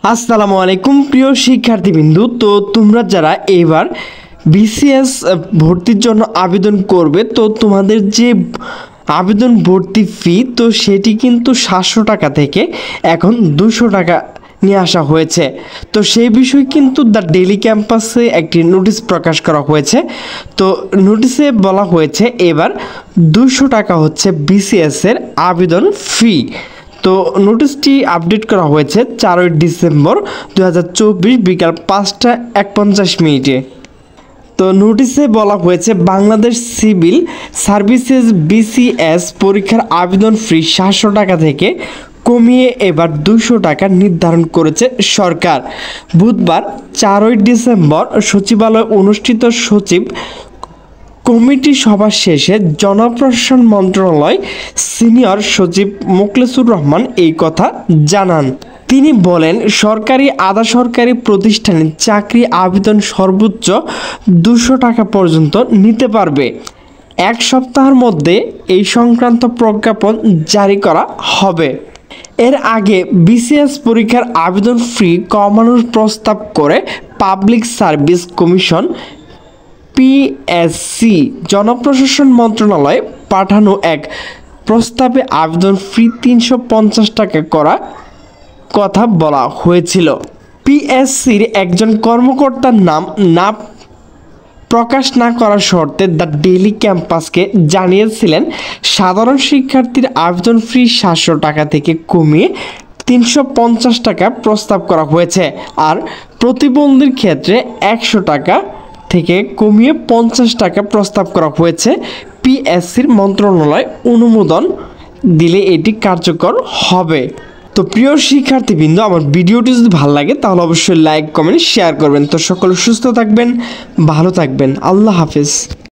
আসসালামু আলাইকুম প্রিয় শিক্ষার্থীবৃন্দু। তো তোমরা যারা এবার বিসিএস ভর্তির জন্য আবেদন করবে, তো তোমাদের যে আবেদন ভর্তি ফি, তো সেটি কিন্তু 700 টাকা থেকে এখন 200 টাকা নিয়ে আসা হয়েছে। তো সেই বিষয়ে কিন্তু দ্য ডেইলি ক্যাম্পাসে একটি নোটিশ প্রকাশ করা হয়েছে। তো নোটিশে বলা হয়েছে এবার 200 টাকা হচ্ছে বিসিএস এর আবেদন ফি। তো নোটিশটি আপডেট করা হয়েছে 4 ডিসেম্বর 2024 বিকাল 5:51 তো নোটিশে বলা হয়েছে বাংলাদেশ সিভিল সার্ভিসেস বিসিএস পরীক্ষার আবেদন ফি 700 টাকা থেকে কমিয়ে এবার 200 টাকা নির্ধারণ করেছে সরকার। বুধবার 4 ডিসেম্বর সচিবালয়ে অনুষ্ঠিত সচিব কমিটি সভা শেষে জনপ্রশাসন মন্ত্রণালয় সিনিয়র সচিব মোখলেসুর রহমান এই কথা জানান। তিনি বলেন, সরকারি আধা সরকারি প্রতিষ্ঠানে চাকরি আবেদন সর্বোচ্চ 200 টাকা পর্যন্ত নিতে পারবে। এক সপ্তাহের মধ্যে এই সংক্রান্ত প্রজ্ঞাপন জারি করা হবে। এর আগে বিসিএস পরীক্ষার আবেদন ফি কমানোর প্রস্তাব করে পাবলিক সার্ভিস কমিশন পিএসসি জনপ্রশাসন মন্ত্রণালয়ে পাঠানো এক প্রস্তাবে আবেদন ফি 350 টাকা করার কথা বলা হয়েছিল। পিএসসির একজন কর্মকর্তার নাম না প্রকাশ না করার শর্তে দ্য ডেইলি ক্যাম্পাসকে জানিয়েছিলেন, সাধারণ শিক্ষার্থীর আবেদন ফি 700 টাকা থেকে কমিয়ে 350 টাকা প্রস্তাব করা হয়েছে, আর প্রতিবন্ধীর ক্ষেত্রে 100 টাকা থেকে কমিয়ে 50 টাকা প্রস্তাব করা হয়েছে। পিএসসির মন্ত্রণালয় অনুমোদন দিলে এটি কার্যকর হবে। তো প্রিয় শিক্ষার্থীবৃন্দ, আমার ভিডিওটি যদি ভালো লাগে তাহলে অবশ্যই লাইক কমেন্ট শেয়ার করবেন। তো সকলে সুস্থ থাকবেন, ভালো থাকবেন। আল্লাহ হাফেজ।